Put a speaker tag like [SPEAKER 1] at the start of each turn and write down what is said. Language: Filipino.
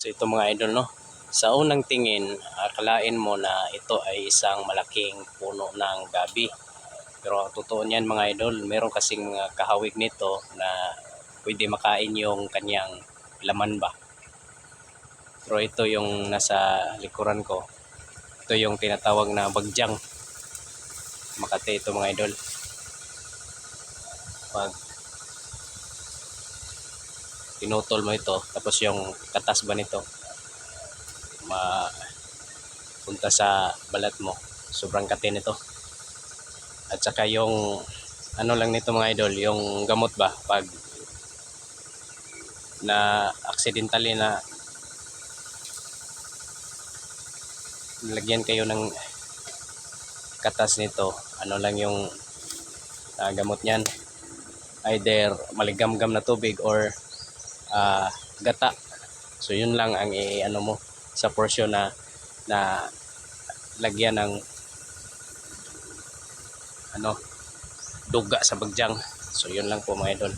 [SPEAKER 1] So ito mga idol, no, sa unang tingin akalain mo na ito ay isang malaking puno ng gabi. Pero ang totoo niyan mga idol, meron kasing mga kahawig nito na pwede makain yung kanyang laman ba. Pero ito yung nasa likuran ko, ito yung tinatawag na bagyang Makati. Ito mga idol, pag pinutol mo ito tapos yung katas ba nito mapunta sa balat mo, sobrang kati nito. At saka yung ano lang nito mga idol, yung gamot ba, pag na accidentally na nilagyan kayo ng katas nito, ano lang yung gamot niyan, either maligamgam na tubig or gata. So yun lang ang ano mo sa portion na lagyan ng ano duga sa bagyang. So yun lang po mga idol.